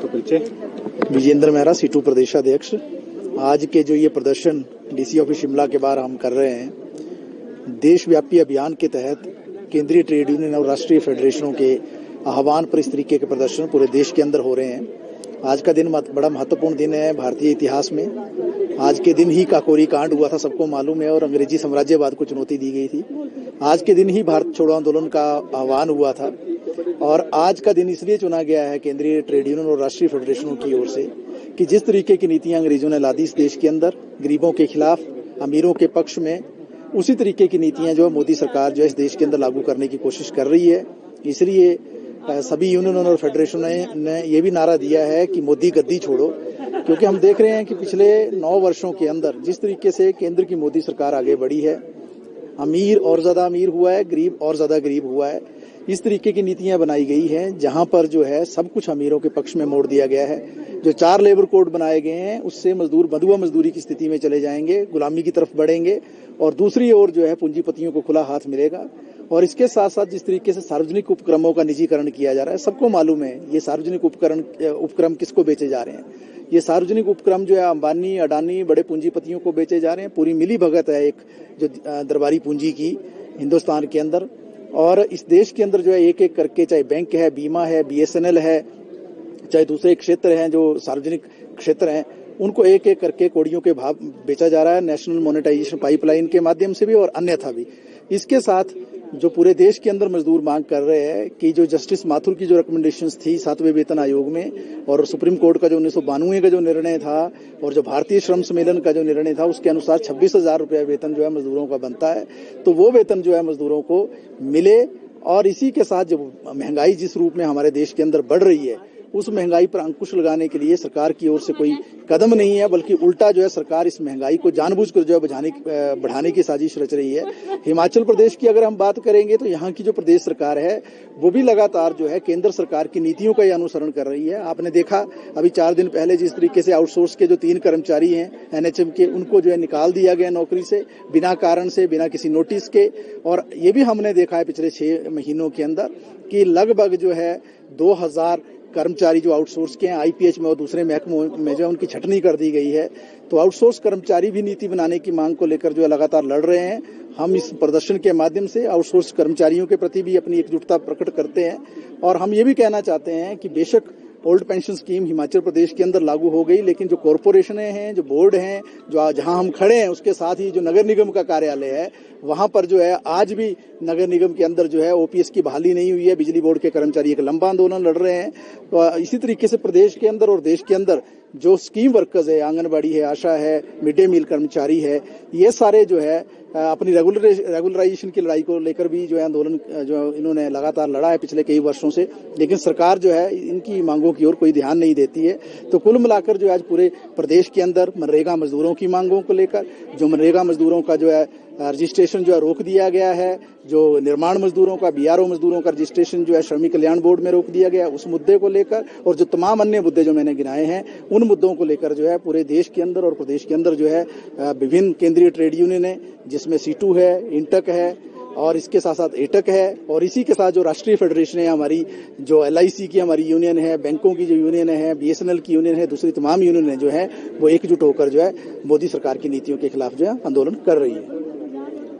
परिचय। विजेंद्र मेहरा, सीटू प्रदेशाध्यक्ष। आज के जो ये प्रदर्शन डीसी ऑफिस शिमला के बाहर हम कर रहे हैं, देशव्यापी अभियान के तहत केंद्रीय ट्रेड यूनियन और राष्ट्रीय फेडरेशनों के आह्वान पर इस तरीके के प्रदर्शन पूरे देश के अंदर हो रहे हैं। आज का दिन बड़ा महत्वपूर्ण दिन है भारतीय इतिहास में। आज के दिन ही काकोरी कांड हुआ था, सबको मालूम है, और अंग्रेजी साम्राज्यवाद को चुनौती दी गई थी। आज के दिन ही भारत छोड़ो आंदोलन का आह्वान हुआ था, और आज का दिन इसलिए चुना गया है केंद्रीय ट्रेड यूनियन और राष्ट्रीय फेडरेशनों की ओर से कि जिस तरीके की नीतियां अंग्रेजों ने लादी इस देश के अंदर गरीबों के खिलाफ, अमीरों के पक्ष में, उसी तरीके की नीतियां जो मोदी सरकार जो है इस देश के अंदर लागू करने की कोशिश कर रही है। इसलिए सभी यूनियन और फेडरेशन ने ये भी नारा दिया है कि मोदी गद्दी छोड़ो, क्योंकि हम देख रहे हैं कि पिछले 9 वर्षों के अंदर जिस तरीके से केंद्र की मोदी सरकार आगे बढ़ी है, अमीर और ज्यादा अमीर हुआ है, गरीब और ज्यादा गरीब हुआ है। इस तरीके की नीतियां बनाई गई हैं जहां पर जो है सब कुछ अमीरों के पक्ष में मोड़ दिया गया है। जो 4 लेबर कोड बनाए गए हैं उससे मजदूर बंधुआ मजदूरी की स्थिति में चले जाएंगे, गुलामी की तरफ बढ़ेंगे, और दूसरी ओर जो है पूंजीपतियों को खुला हाथ मिलेगा। और इसके साथ साथ जिस तरीके से सार्वजनिक उपक्रमों का निजीकरण किया जा रहा है, सबको मालूम है ये सार्वजनिक उपक्रम किसको बेचे जा रहे हैं। ये सार्वजनिक उपक्रम जो है अंबानी, अडानी, बड़े पूंजीपतियों को बेचे जा रहे हैं। पूरी मिली भगत है एक जो दरबारी पूंजी की हिंदुस्तान के अंदर। और इस देश के अंदर जो है एक एक करके, चाहे बैंक है, बीमा है, BSNL है, चाहे दूसरे क्षेत्र हैं जो सार्वजनिक क्षेत्र हैं, उनको एक एक करके कौड़ियों के भाव बेचा जा रहा है, नेशनल मोनेटाइजेशन पाइपलाइन के माध्यम से भी और अन्यथा भी। इसके साथ जो पूरे देश के अंदर मजदूर मांग कर रहे हैं कि जो जस्टिस माथुर की जो रिकमेंडेशंस थी 7वें वेतन आयोग में, और सुप्रीम कोर्ट का जो 1992 का जो निर्णय था, और जो भारतीय श्रम सम्मेलन का जो निर्णय था, उसके अनुसार 26,000 रुपया वेतन जो है मजदूरों का बनता है, तो वो वेतन जो है मजदूरों को मिले। और इसी के साथ जो महंगाई जिस रूप में हमारे देश के अंदर बढ़ रही है, उस महंगाई पर अंकुश लगाने के लिए सरकार की ओर से कोई कदम नहीं है, बल्कि उल्टा जो है सरकार इस महंगाई को जानबूझकर जो है बढ़ाने की साजिश रच रही है। हिमाचल प्रदेश की अगर हम बात करेंगे तो यहाँ की जो प्रदेश सरकार है वो भी लगातार जो है केंद्र सरकार की नीतियों का ही अनुसरण कर रही है। आपने देखा अभी 4 दिन पहले जिस तरीके से आउटसोर्स के जो 3 कर्मचारी हैं NHM के, उनको जो है निकाल दिया गया नौकरी से बिना कारण से, बिना किसी नोटिस के। और ये भी हमने देखा है पिछले 6 महीनों के अंदर कि लगभग जो है 2000 कर्मचारी जो आउटसोर्स के हैं IPH में और दूसरे महकमों में जो है उनकी छटनी कर दी गई है। तो आउटसोर्स कर्मचारी भी नीति बनाने की मांग को लेकर जो है लगातार लड़ रहे हैं। हम इस प्रदर्शन के माध्यम से आउटसोर्स कर्मचारियों के प्रति भी अपनी एकजुटता प्रकट करते हैं, और हम ये भी कहना चाहते हैं कि बेशक old pension scheme Himachal Pradesh के अंदर लागू हो गई, लेकिन जो कॉरपोरेशनें हैं, जो बोर्ड हैं, जो जहां हम खड़े हैं, उसके साथ ही जो नगर निगम का कार्यालय है, वहां पर जो है आज भी नगर निगम के अंदर जो है OPS की बहाली नहीं हुई है। बिजली बोर्ड के कर्मचारी एक लंबा आंदोलन लड़ रहे हैं। तो इसी तरीके से प्रदेश के अंदर और देश के अंदर जो स्कीम वर्कर्स है, आंगनबाड़ी है, आशा है, मिड डे मील कर्मचारी है, ये सारे जो है अपनी रेगुलराइजेशन की लड़ाई को लेकर भी जो है आंदोलन जो इन्होंने लगातार लड़ा है पिछले कई वर्षों से, लेकिन सरकार जो है इनकी मांगों की ओर कोई ध्यान नहीं देती है। तो कुल मिलाकर जो आज पूरे प्रदेश के अंदर मनरेगा मजदूरों की मांगों को लेकर, जो मनरेगा मजदूरों का जो है रजिस्ट्रेशन जो है रोक दिया गया है, जो निर्माण मजदूरों का, BRO मजदूरों का रजिस्ट्रेशन जो है श्रमिक कल्याण बोर्ड में रोक दिया गया, उस मुद्दे को लेकर, और जो तमाम अन्य मुद्दे जो मैंने गिनाए हैं, उन मुद्दों को लेकर जो है पूरे देश के अंदर और प्रदेश के अंदर जो है विभिन्न केंद्रीय ट्रेड यूनियन है, जिसमें सीटू है, इंटक है, और इसके साथ साथ एटक है, और इसी के साथ जो राष्ट्रीय फेडरेशन है हमारी, जो LIC की हमारी यूनियन है, बैंकों की जो यूनियन है, BSNL की यूनियन है, दूसरी तमाम यूनियन जो है वो एकजुट होकर जो है मोदी सरकार की नीतियों के खिलाफ जो है आंदोलन कर रही है।